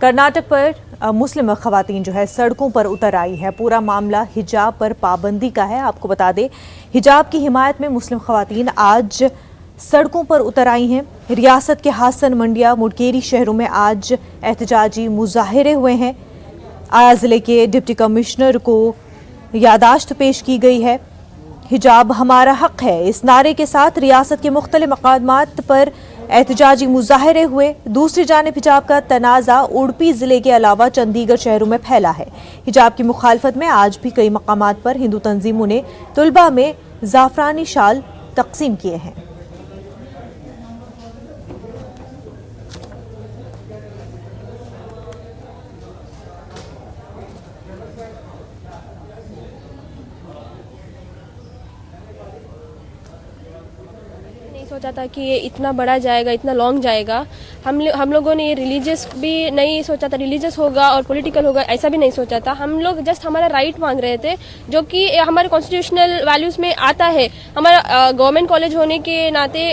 कर्नाटक पर मुस्लिम खवातीन जो है सड़कों पर उतर आई है। पूरा मामला हिजाब पर पाबंदी का है। आपको बता दें, हिजाब की हिमायत में मुस्लिम खवातीन आज सड़कों पर उतर आई हैं। रियासत के हासन, मंडिया, मुडकेरी शहरों में आज एहतजाजी मुजाहिरे हुए हैं। आया जिले के डिप्टी कमिश्नर को यादाश्त पेश की गई है। हिजाब हमारा हक है, इस नारे के साथ रियासत के मुख्तलिफ मकामात पर एहतजाजी मुजाहिरे हुए। दूसरी जानिब हिजाब का तनाज़ा उडुपी जिले के अलावा चंडीगढ़ शहरों में फैला है। हिजाब की मुखालफत में आज भी कई मकामात पर हिंदू तंजीमों ने तुलबा में ज़ाफ़रानी शाल तकसीम किए हैं। सोचा था कि ये इतना बड़ा जाएगा, इतना लॉन्ग जाएगा। हम लोगों ने ये रिलीजियस भी नहीं सोचा था, रिलीजियस होगा और पॉलिटिकल होगा ऐसा भी नहीं सोचा था। हम लोग जस्ट हमारा राइट मांग रहे थे, जो कि हमारे कॉन्स्टिट्यूशनल वैल्यूज में आता है। हमारा गवर्नमेंट कॉलेज होने के नाते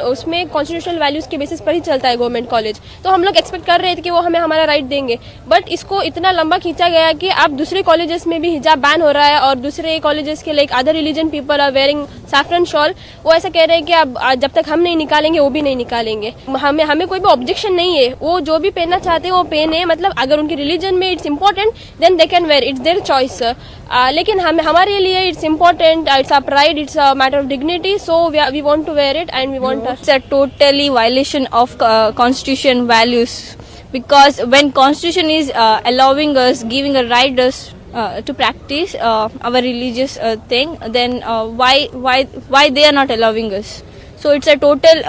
उसमें कॉन्स्टिट्यूशनल वैल्यूज के बेसिस पर ही चलता है गवर्नमेंट कॉलेज। तो हम लोग एक्सपेक्ट कर रहे थे कि वो हमें हमारा राइट देंगे, बट इसको इतना लंबा खींचा गया कि अब दूसरे कॉलेजेस में भी हिजाब बैन हो रहा है और दूसरे कॉलेजेस के like other religion people are wearing saffron shawl. वो ऐसा कह रहे हैं कि अब जब तक हम नहीं निकालेंगे वो भी नहीं निकालेंगे। हमें कोई भी ऑब्जेक्शन नहीं है, वो जो भी पहनना चाहते हैं वो पहने। मतलब अगर उनकी रिलीजन में it's important then they can wear, it's their choice. लेकिन हमारे लिए it's important, it's a pride, it's a matter of dignity, so we want to wear it and we want it's a totally violation of constitution values, because when constitution is allowing us, giving a right us to practice our religious thing, then why they are not allowing us? So it's a total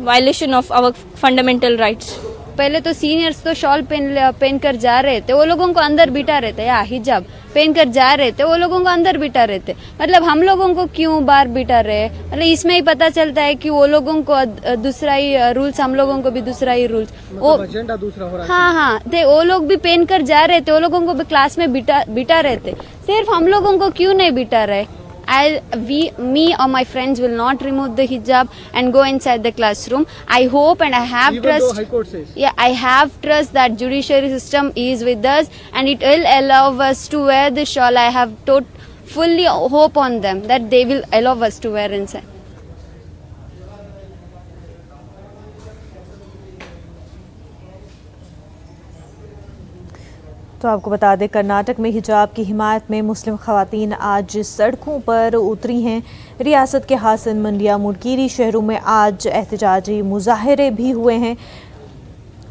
violation of our fundamental rights. पहले तो seniors तो shawl पहन कर जा रहे थे, वो लोगों को अंदर बिठा रहे थे, या हिजाब पहन कर जा रहे थे, वो लोगों को अंदर बिठा रहे थे। मतलब हम लोगों को क्यों बाहर बिठा रहे? मतलब इसमें ही पता चलता है कि वो लोगों को दूसरा ही रूल्स, हम लोगों को भी दूसरा ही रूल्स। वो एजेंडा दूसरा हो रहा है। हाँ, वो लोग भी पहन कर जा रहे थे, वो लोगों को भी क्लास में बिठा रहे थे। सिर्फ हम लोगों को क्यों नहीं बिठा रहे? Me or my friends will not remove the hijab and go inside the classroom. I hope and I have Even trust. Though High Court says. Yeah, I have trust that judiciary system is with us and it will allow us to wear the shawl. I have fully hope on them that they will allow us to wear inside. तो आपको बता दें, कर्नाटक में हिजाब की हिमायत में मुस्लिम खवातीन आज सड़कों पर उतरी हैं। रियासत के हासन, मंडिया, मुडकीरी शहरों में आज एहतजाजी मुजाहिरे भी हुए हैं।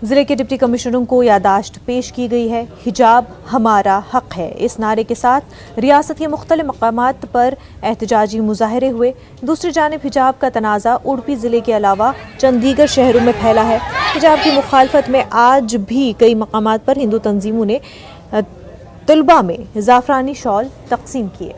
ज़िले के डिप्टी कमिश्नरों को यादाश्त पेश की गई है। हिजाब हमारा हक है, इस नारे के साथ रियासत के मुख्तलिफ मकामात पर एहतजाजी मुजाहिरे हुए। दूसरी जानिब हिजाब का तनाज़ा उडुपी ज़िले के अलावा चंडीगढ़ शहरों में फैला है। हिजाब की मुखालफत में आज भी कई मकामात पर हिंदू तंजीमों ने तुलबा में ज़ाफ़रानी शॉल तकसीम किए।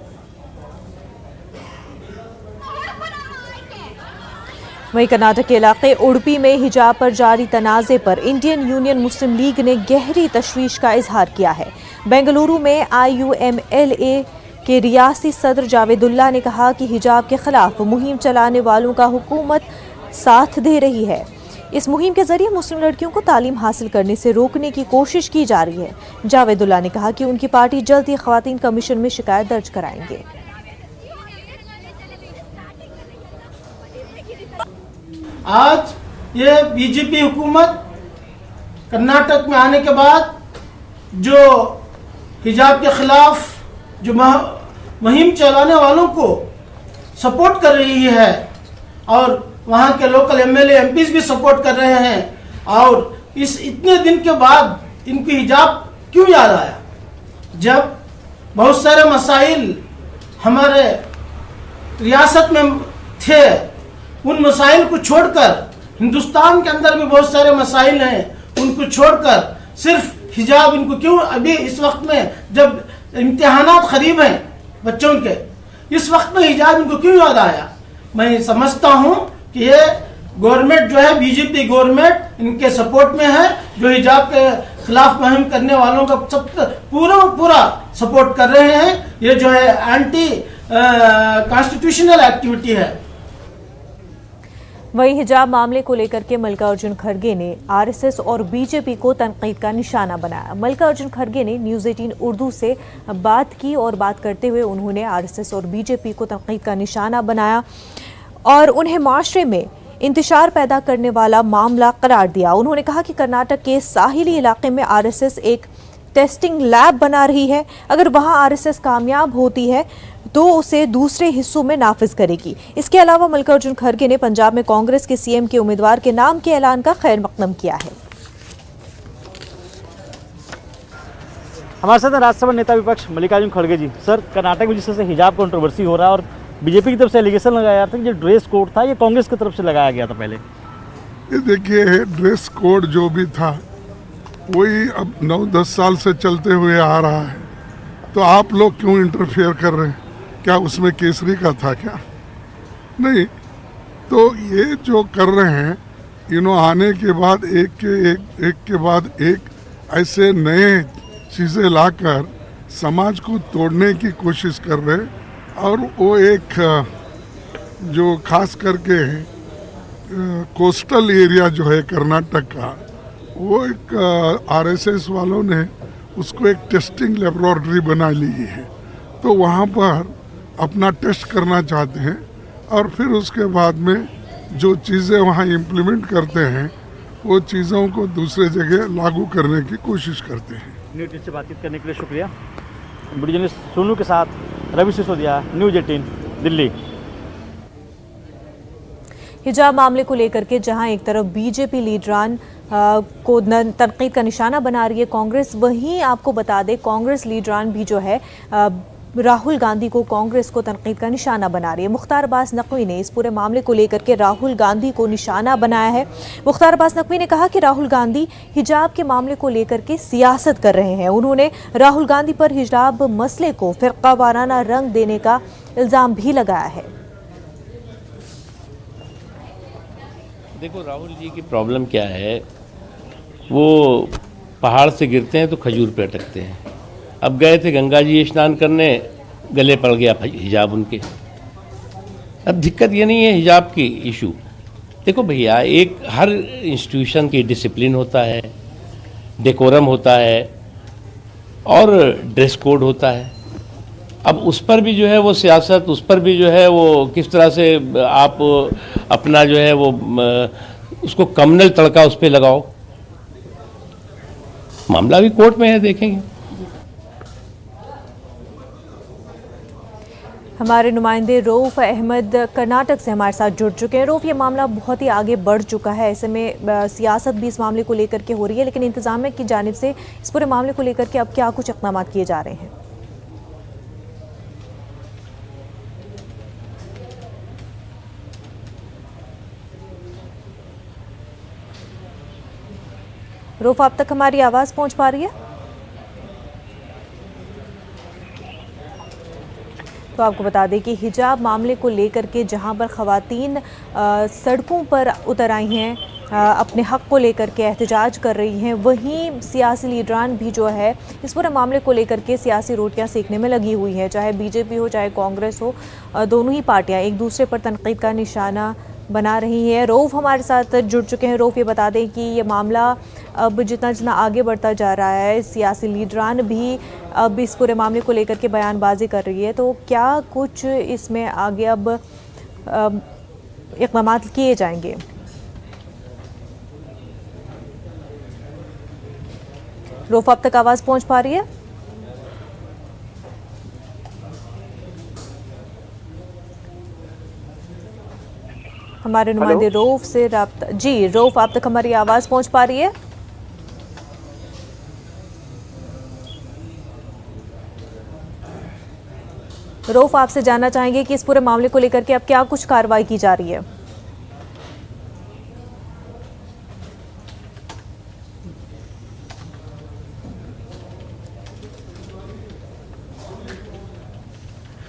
वहीं कर्नाटक के इलाके उडुपी में हिजाब पर जारी तनाज़े पर इंडियन यूनियन मुस्लिम लीग ने गहरी तशवीश का इजहार किया है। बेंगलुरु में IUMLA के रियासी सदर जावेदुल्ला ने कहा कि हिजाब के खिलाफ मुहिम चलाने वालों का हुकूमत साथ दे रही है। इस मुहिम के जरिए मुस्लिम लड़कियों को तालीम हासिल करने से रोकने की कोशिश की जा रही है। जावेदुल्ला ने कहा कि उनकी पार्टी जल्द ही खवातीन कमीशन में शिकायत दर्ज कराएंगे। आज ये बीजेपी हुकूमत कर्नाटक में आने के बाद जो हिजाब के खिलाफ जो मुहिम चलाने वालों को सपोर्ट कर रही है और वहाँ के लोकल MLA MPs भी सपोर्ट कर रहे हैं, और इस इतने दिन के बाद इनको हिजाब क्यों याद आया? जब बहुत सारे मसाइल हमारे रियासत में थे, उन मसाइल को छोड़कर, हिंदुस्तान के अंदर भी बहुत सारे मसाइल हैं, उनको छोड़कर सिर्फ हिजाब इनको क्यों? अभी इस वक्त में जब इम्तिहानात करीब हैं बच्चों के, इस वक्त में हिजाब इनको क्यों याद आया? मैं समझता हूँ कि ये गवर्नमेंट जो है, बीजेपी गवर्नमेंट इनके सपोर्ट में है, जो हिजाब के खिलाफ मुहिम करने वालों का सब पूरा सपोर्ट कर रहे हैं। ये जो है एंटी कॉन्स्टिट्यूशनल एक्टिविटी है। वहीं हिजाब मामले को लेकर के मल्लिकार्जुन खड़गे ने आरएसएस और बीजेपी को तनकीद का निशाना बनाया। मल्लिकार्जुन खड़गे ने न्यूज़ 18 उर्दू से बात की और बात करते हुए उन्होंने आरएसएस और बीजेपी को तनकीद का निशाना बनाया और उन्हें माशरे में इंतशार पैदा करने वाला मामला करार दिया। उन्होंने कहा कि कर्नाटक के साहिली इलाके में आरएसएस एक टेस्टिंग लैब बना रही है। अगर वहां आरएसएस कामयाब होती है तो उसे दूसरे हिस्सों में नाफिज करेगी। इसके अलावा मल्लिकार्जुन खड़गे ने पंजाब में कांग्रेस के सीएम के उम्मीदवार के नाम के ऐलान का खैर मकदम किया है। हमारे साथ हैं राज्यसभा नेता विपक्ष मल्लिकार्जुन खड़गे जी। सर, कर्नाटक में जिस तरह से हिजाब कंट्रोवर्सी हो रहा है और बीजेपी की तरफ से एलिगेशन लगाया था कि जो ड्रेस कोड था ये कांग्रेस की तरफ से लगाया गया था पहले। ये देखिए, ड्रेस कोड जो भी था वही अब 9-10 साल से चलते हुए आ रहा है, तो आप लोग क्यों इंटरफेयर कर रहे हैं? क्या उसमें केसरी का था क्या? नहीं। तो ये जो कर रहे हैं आने के बाद एक के बाद एक ऐसे नए चीज़ें लाकर समाज को तोड़ने की कोशिश कर रहे हैं। और वो एक जो खास करके कोस्टल एरिया जो है कर्नाटक का, वो एक आरएसएस वालों ने उसको एक टेस्टिंग लेबोरेटरी बना ली है। तो वहाँ पर अपना टेस्ट करना चाहते हैं और फिर उसके बाद में जो चीज़ें वहाँ इम्प्लीमेंट करते हैं वो चीज़ों को दूसरे जगह लागू करने की कोशिश करते हैं। न्यूज़ 18 से बातचीत करने के लिए शुक्रिया। वीडियो जर्नलिस्ट सोनू के साथ रवि सिसोदिया, न्यूज़ 18 दिल्ली। हिजाब मामले को लेकर के जहां एक तरफ बीजेपी लीडरान को तनकीद का निशाना बना रही है कांग्रेस, वहीं आपको बता दें कांग्रेस लीडरान भी जो है राहुल गांधी को कांग्रेस को तनकीद का निशाना बना रही है। मुख्तार अब्बास नकवी ने इस पूरे मामले को लेकर के राहुल गांधी को निशाना बनाया है। मुख्तार अब्बास नकवी ने कहा कि राहुल गांधी हिजाब के मामले को लेकर के सियासत कर रहे हैं। उन्होंने राहुल गांधी पर हिजाब मसले को फिरका वाराना रंग देने का इल्ज़ाम भी लगाया है। देखो, राहुल जी की प्रॉब्लम क्या है, वो पहाड़ से गिरते हैं तो खजूर पे अटकते हैं। अब गए थे गंगा जी स्नान करने, गले पड़ गया हिजाब उनके। अब दिक्कत ये नहीं है हिजाब की इशू। देखो भैया, एक हर इंस्टीट्यूशन की डिसिप्लिन होता है, डेकोरम होता है और ड्रेस कोड होता है। अब उस पर भी जो है वो सियासत, उस पर भी जो है वो किस तरह से आप अपना जो है वो उसको कम्युनल तड़का उस पर लगाओ। मामला भी कोर्ट में है, देखेंगे। हमारे नुमाइंदे रऊफ अहमद कर्नाटक से हमारे साथ जुड़ चुके हैं। रऊफ, ये मामला बहुत ही आगे बढ़ चुका है, ऐसे में सियासत भी इस मामले को लेकर के हो रही है, लेकिन इंतजामिया की जानिब से इस पूरे मामले को लेकर के अब क्या कुछ इक़दाम किए जा रहे हैं? रऊफ, आप तक हमारी आवाज़ पहुंच पा रही है? तो आपको बता दें कि हिजाब मामले को लेकर के जहां पर ख़वातीन सड़कों पर उतर आई हैं, अपने हक़ को लेकर के एहतजाज कर रही हैं, वहीं सियासी लीडरान भी जो है इस पूरे मामले को लेकर के सियासी रोटियां सेकने में लगी हुई हैं। चाहे बीजेपी हो चाहे कांग्रेस हो, दोनों ही पार्टियां एक दूसरे पर तनकीद का निशाना बना रही है। रऊफ हमारे साथ जुड़ चुके हैं। रऊफ, ये बता दें कि ये मामला अब जितना जितना आगे बढ़ता जा रहा है, सियासी लीडरान भी अब इस पूरे मामले को लेकर के बयानबाजी कर रही है, तो क्या कुछ इसमें आगे अब इक़दाम किए जाएंगे? रऊफ, अब तक आवाज़ पहुंच पा रही है? हमारे नुमाइंदे रऊफ से राब्ता। जी रऊफ, आप तक हमारी आवाज़ पहुंच पा रही है? रऊफ, आपसे जानना चाहेंगे कि इस पूरे मामले को लेकर के अब क्या कुछ कार्रवाई की जा रही है?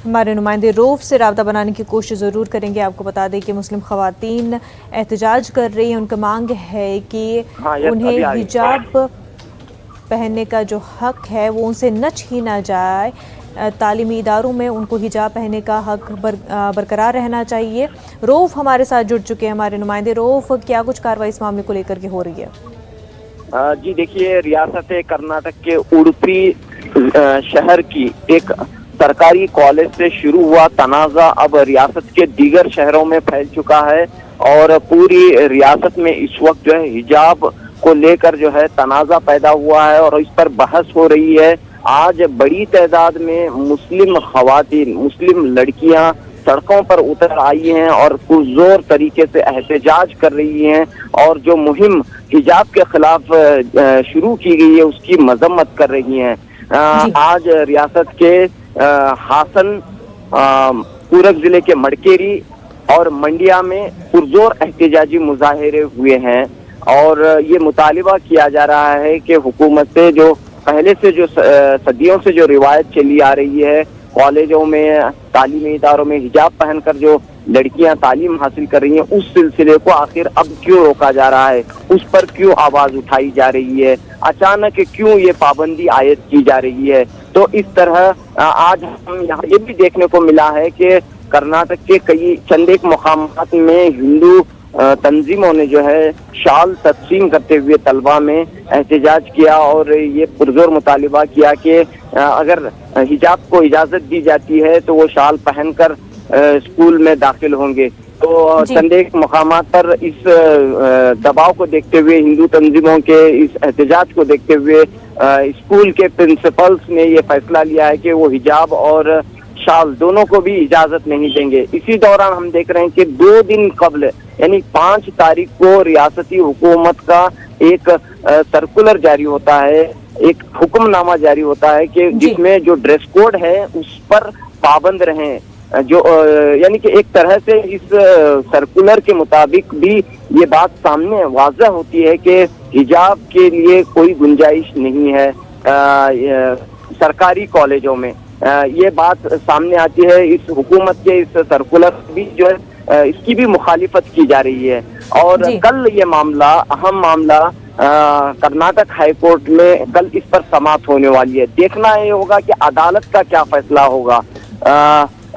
हमारे नुमाइंदे रऊफ से राब्ता बनाने की कोशिश ज़रूर करेंगे। आपको बता दें कि मुस्लिम ख़वातीन एहतजाज कर रही हैं। उनका मांग है कि उन्हें हिजाब पहनने का जो हक़ है वो उनसे न छीना जाए। तालीमी इदारों में उनको हिजाब पहनने का हक बरकरार रहना चाहिए। रऊफ हमारे साथ जुड़ चुके हैं, हमारे नुमाइंदे। रऊफ, क्या कुछ कार्रवाई इस मामले को लेकर के हो रही है? जी देखिए, रियासत कर्नाटक के उडुपी शहर की एक सरकारी कॉलेज से शुरू हुआ तनाज़ा अब रियासत के दीगर शहरों में फैल चुका है और पूरी रियासत में इस वक्त जो है हिजाब को लेकर जो है तनाज़ा पैदा हुआ है और इस पर बहस हो रही है। आज बड़ी तादाद में मुस्लिम खवातीन, मुस्लिम लड़कियां सड़कों पर उतर आई हैं और पुरजोर तरीके से एहतजाज कर रही हैं और जो मुहिम हिजाब के खिलाफ शुरू की गई है उसकी मजम्मत कर रही हैं। आज रियासत के हासन, पूरक जिले के मड़केरी और मंडिया में पुरजोर एहतजाजी मुजाहिरे हुए हैं और ये मुतालिबा किया जा रहा है कि हुकूमत से जो पहले से जो सदियों से जो रिवायत चली आ रही है, कॉलेजों में, तालीमी इदारों में हिजाब पहनकर जो लड़कियां तालीम हासिल कर रही हैं, उस सिलसिले को आखिर अब क्यों रोका जा रहा है, उस पर क्यों आवाज उठाई जा रही है, अचानक क्यों ये पाबंदी आयद की जा रही है। तो इस तरह आज हम यहाँ ये भी देखने को मिला है कि कर्नाटक के कई चंद एक मुकामात में हिंदू तंजीमों ने जो है शाल तकसीम करते हुए तलबा में एहतजाज किया और ये पुरजोर मुतालिबा किया कि अगर हिजाब को इजाजत दी जाती है तो वो शाल पहनकर स्कूल में दाखिल होंगे। तो चंद एक मकामात पर इस दबाव को देखते हुए, हिंदू तंजीमों के इस एहतजाज को देखते हुए स्कूल के प्रिंसिपल्स ने ये फैसला लिया है कि वो हिजाब और शाल दोनों को भी इजाजत नहीं देंगे। इसी दौरान हम देख रहे हैं कि 2 दिन कबल यानी 5 तारीख को रियासती हुकूमत का एक सर्कुलर जारी होता है, एक हुक्मनामा जारी होता है कि जिसमें जो ड्रेस कोड है उस पर पाबंद रहें। जो यानी कि एक तरह से इस सर्कुलर के मुताबिक भी ये बात सामने वाज़ह होती है कि हिजाब के लिए कोई गुंजाइश नहीं है सरकारी कॉलेजों में। ये बात सामने आती है। इस हुकूमत के इस सर्कुलर भी जो है इसकी भी मुखालिफत की जा रही है और कल ये मामला, अहम मामला कर्नाटक हाई कोर्ट में कल इस पर समाप्त होने वाली है। देखना ये होगा कि अदालत का क्या फैसला होगा।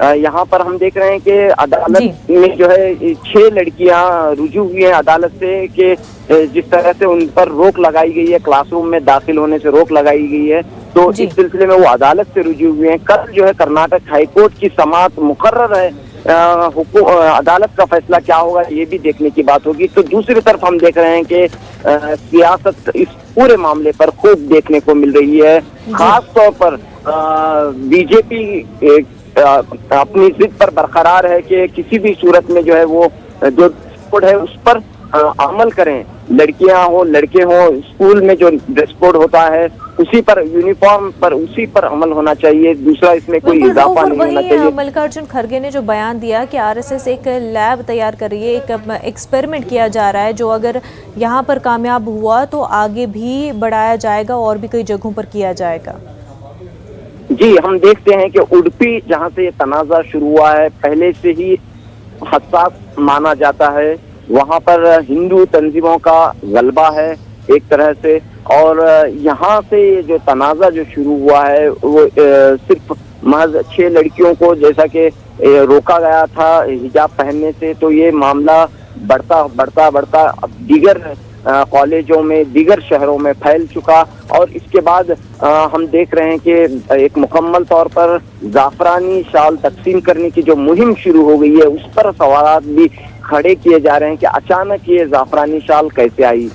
यहाँ पर हम देख रहे हैं कि अदालत में जो है 6 लड़कियां रुजू हुई हैं अदालत से कि जिस तरह से उन पर रोक लगाई गई है, क्लासरूम में दाखिल होने से रोक लगाई गई है, तो इस सिलसिले में वो अदालत से रुजू हुए हैं। कल जो है कर्नाटक हाई कोर्ट की समाअत मुकर्रर है। अदालत का फैसला क्या होगा ये भी देखने की बात होगी। तो दूसरी तरफ हम देख रहे हैं कि सियासत इस पूरे मामले पर खूब देखने को मिल रही है। खास तौर पर बीजेपी अपनी जिद पर बरकरार है कि किसी भी सूरत में जो है वो जो कोड है उस पर अमल करें। लड़कियां हो, लड़के हो, स्कूल में जो ड्रेस कोड होता है उसी पर, यूनिफॉर्म पर, उसी पर अमल होना चाहिए। दूसरा इसमें कोई इजाफा नहीं होना चाहिए। मल्लिकार्जुन खड़गे ने जो बयान दिया कि आरएसएस एक लैब तैयार कर रही है, एक एक्सपेरिमेंट किया जा रहा है जो अगर यहाँ पर कामयाब हुआ तो आगे भी बढ़ाया जाएगा और भी कई जगहों पर किया जाएगा। जी, हम देखते हैं कि उडुपी जहाँ से ये तनाज़ा शुरू हुआ है पहले से ही हसास माना जाता है। वहाँ पर हिंदू तंजीमों का गलबा है एक तरह से और यहाँ से जो तनाज़ा जो शुरू हुआ है वो सिर्फ महज 6 लड़कियों को जैसा कि रोका गया था हिजाब पहनने से, तो ये मामला बढ़ता दीगर कॉलेजों में, दीगर शहरों में फैल चुका और इसके बाद हम देख रहे हैं कि एक मुकम्मल तौर पर जाफरानी शाल तकसीम करने की जो मुहिम शुरू हो गई है उस पर सवालात भी खड़े किए जा रहे हैं कि अचानक ये जाफरानी शाल कैसे आई,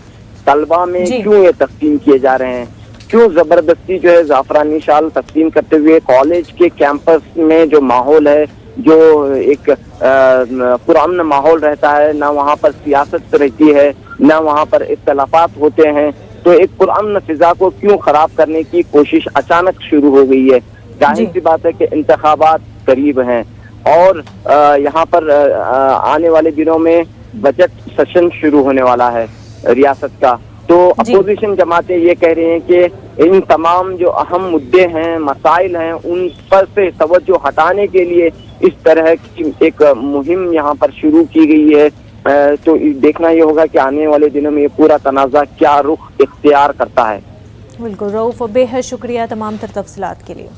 तलबा में क्यों ये तकसीम किए जा रहे हैं, क्यों जबरदस्ती जो है जाफरानी शाल तकसीम करते हुए कॉलेज के कैंपस में जो माहौल है, जो एक पुराना माहौल रहता है, ना वहाँ पर सियासत रहती है, ना वहाँ पर इख्तलाफात होते हैं, तो एक पुराना फिजा को क्यों खराब करने की कोशिश अचानक शुरू हो गई है। जाहिर सी बात है कि इंतखाबात करीब हैं और यहाँ पर आने वाले दिनों में बजट सेशन शुरू होने वाला है रियासत का। तो अपोजिशन जमातें ये कह रही हैं कि इन तमाम जो अहम मुद्दे हैं, मसाइल हैं, उन पर से तवज्जो हटाने के लिए इस तरह की एक मुहिम यहाँ पर शुरू की गई है। तो देखना ये होगा कि आने वाले दिनों में ये पूरा तनाज़ा क्या रुख इख्तियार करता है। बिल्कुल रऊफ, बेहद शुक्रिया तमाम तर तफसीलात के लिए।